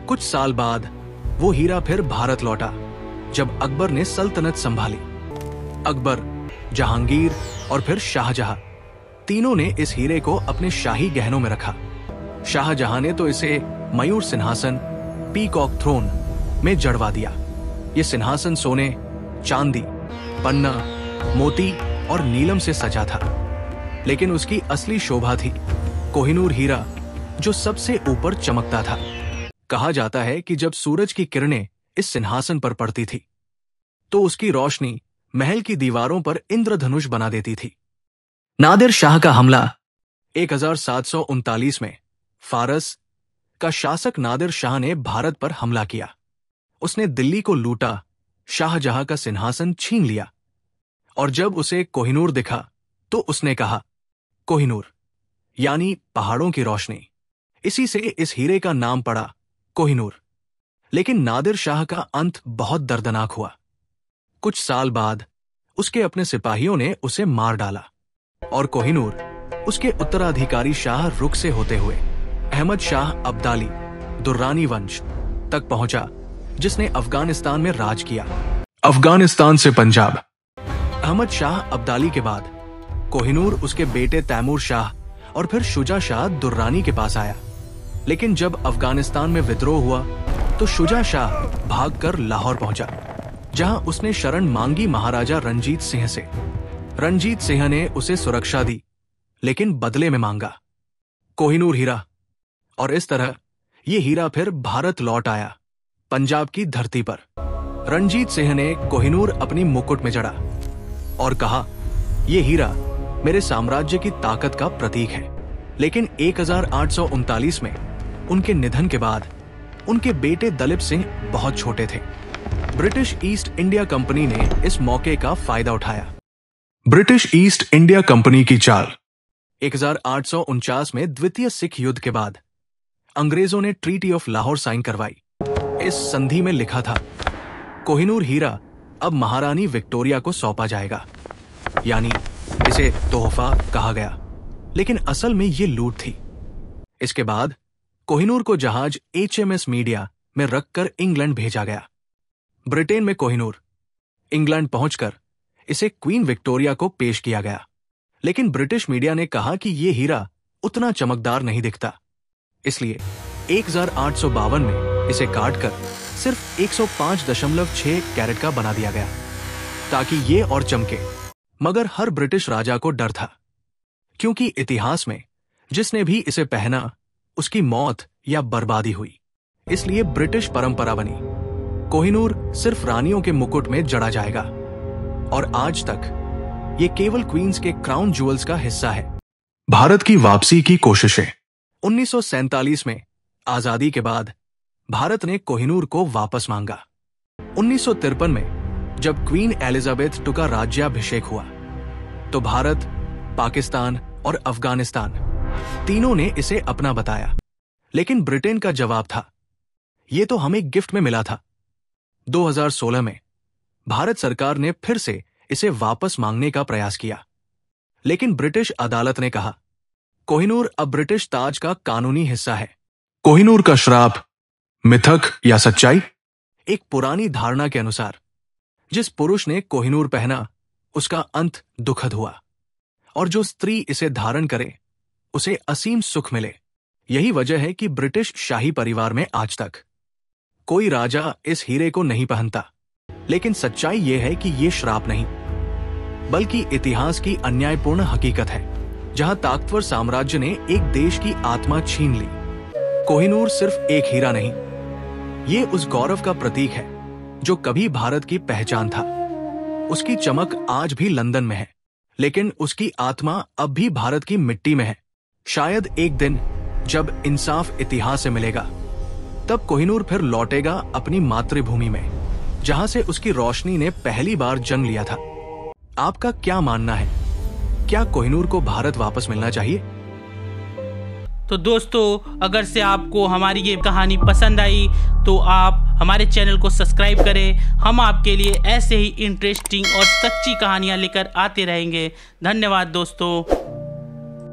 कुछ साल बाद वो हीरा फिर भारत लौटा जब अकबर ने सल्तनत संभाली। अकबर, जहांगीर और फिर शाहजहां तीनों ने इस हीरे को अपने शाही गहनों में रखा। शाहजहां ने तो इसे मयूर सिंहासन, पीकॉक थ्रोन में जड़वा दिया। ये सिंहासन सोने, चांदी, पन्ना, मोती और नीलम से सजा था, लेकिन उसकी असली शोभा थी कोहिनूर हीरा, जो सबसे ऊपर चमकता था। कहा जाता है कि जब सूरज की किरणें इस सिंहासन पर पड़ती थी तो उसकी रोशनी महल की दीवारों पर इंद्रधनुष बना देती थी। नादिर शाह का हमला 1739 में फारस का शासक नादिर शाह ने भारत पर हमला किया। उसने दिल्ली को लूटा, शाहजहां का सिंहासन छीन लिया, और जब उसे कोहिनूर दिखा तो उसने कहा, कोहिनूर यानी पहाड़ों की रोशनी। इसी से इस हीरे का नाम पड़ा कोहिनूर। लेकिन नादिर शाह का अंत बहुत दर्दनाक हुआ। कुछ साल बाद उसके अपने सिपाहियों ने उसे मार डाला और कोहिनूर उसके उत्तराधिकारी शाह रुख से होते हुए अहमद शाह अब्दाली दुर्रानी वंश तक पहुंचा, जिसने अफगानिस्तान में राज किया। अफगानिस्तान से पंजाब। अहमद शाह अब्दाली के बाद कोहिनूर उसके बेटे तैमूर शाह और फिर शुजा शाह दुर्रानी के पास आया। लेकिन जब अफगानिस्तान में विद्रोह हुआ तो शुजा शाह भागकर लाहौर पहुंचा, जहां उसने शरण मांगी महाराजा रणजीत सिंह से। रणजीत सिंह ने उसे सुरक्षा दी, लेकिन बदले में मांगा कोहिनूर हीरा, और इस तरह ये हीरा फिर भारत लौट आया, पंजाब की धरती पर। रणजीत सिंह ने कोहिनूर अपनी मुकुट में जड़ा और कहा, ये हीरा मेरे साम्राज्य की ताकत का प्रतीक है। लेकिन 1839 में उनके निधन के बाद उनके बेटे दलीप सिंह बहुत छोटे थे। ब्रिटिश ईस्ट इंडिया कंपनी ने इस मौके का फायदा उठाया। ब्रिटिश ईस्ट इंडिया कंपनी की चाल। 1849 में द्वितीय सिख युद्ध के बाद अंग्रेजों ने ट्रीटी ऑफ लाहौर साइन करवाई। इस संधि में लिखा था, कोहिनूर हीरा अब महारानी विक्टोरिया को सौंपा जाएगा, यानी इसे तोहफा कहा गया, लेकिन असल में ये लूट थी। इसके बाद कोहिनूर को जहाज HMS मीडिया में रखकर इंग्लैंड भेजा गया। ब्रिटेन में कोहिनूर इंग्लैंड पहुंचकर इसे क्वीन विक्टोरिया को पेश किया गया, लेकिन ब्रिटिश मीडिया ने कहा कि यह हीरा उतना चमकदार नहीं दिखता, इसलिए 1852 में इसे काटकर सिर्फ 105.6 कैरेट का बना दिया गया ताकि ये और चमके। मगर हर ब्रिटिश राजा को डर था, क्योंकि इतिहास में जिसने भी इसे पहना उसकी मौत या बर्बादी हुई। इसलिए ब्रिटिश परंपरा बनी, कोहिनूर सिर्फ रानियों के मुकुट में जड़ा जाएगा, और आज तक ये केवल क्वींस के क्राउन ज्वेल्स का हिस्सा है। भारत की वापसी की कोशिशें। 1947 में आजादी के बाद भारत ने कोहिनूर को वापस मांगा। 1953 में जब क्वीन एलिजाबेथ II का राज्याभिषेक हुआ तो भारत, पाकिस्तान और अफगानिस्तान तीनों ने इसे अपना बताया, लेकिन ब्रिटेन का जवाब था, ये तो हमें गिफ्ट में मिला था। 2016 में भारत सरकार ने फिर से इसे वापस मांगने का प्रयास किया, लेकिन ब्रिटिश अदालत ने कहा, कोहिनूर अब ब्रिटिश ताज का कानूनी हिस्सा है। कोहिनूर का श्राप, मिथक या सच्चाई? एक पुरानी धारणा के अनुसार जिस पुरुष ने कोहिनूर पहना उसका अंत दुखद हुआ, और जो स्त्री इसे धारण करे उसे असीम सुख मिले। यही वजह है कि ब्रिटिश शाही परिवार में आज तक कोई राजा इस हीरे को नहीं पहनता। लेकिन सच्चाई यह है कि यह श्राप नहीं, बल्कि इतिहास की अन्यायपूर्ण हकीकत है, जहां ताकतवर साम्राज्य ने एक देश की आत्मा छीन ली। कोहिनूर सिर्फ एक हीरा नहीं, ये उस गौरव का प्रतीक है जो कभी भारत की पहचान था। उसकी चमक आज भी लंदन में है, लेकिन उसकी आत्मा अब भी भारत की मिट्टी में है। शायद एक दिन जब इंसाफ इतिहास से मिलेगा, तब कोहिनूर फिर लौटेगा अपनी मातृभूमि में, जहां से उसकी रोशनी ने पहली बार जन्म लिया था। आपका क्या मानना है? क्या कोहिनूर को भारत वापस मिलना चाहिए? तो दोस्तों, अगर से आपको हमारी ये कहानी पसंद आई तो आप हमारे चैनल को सब्सक्राइब करें। हम आपके लिए ऐसे ही इंटरेस्टिंग और सच्ची कहानियां लेकर आते रहेंगे। धन्यवाद दोस्तों।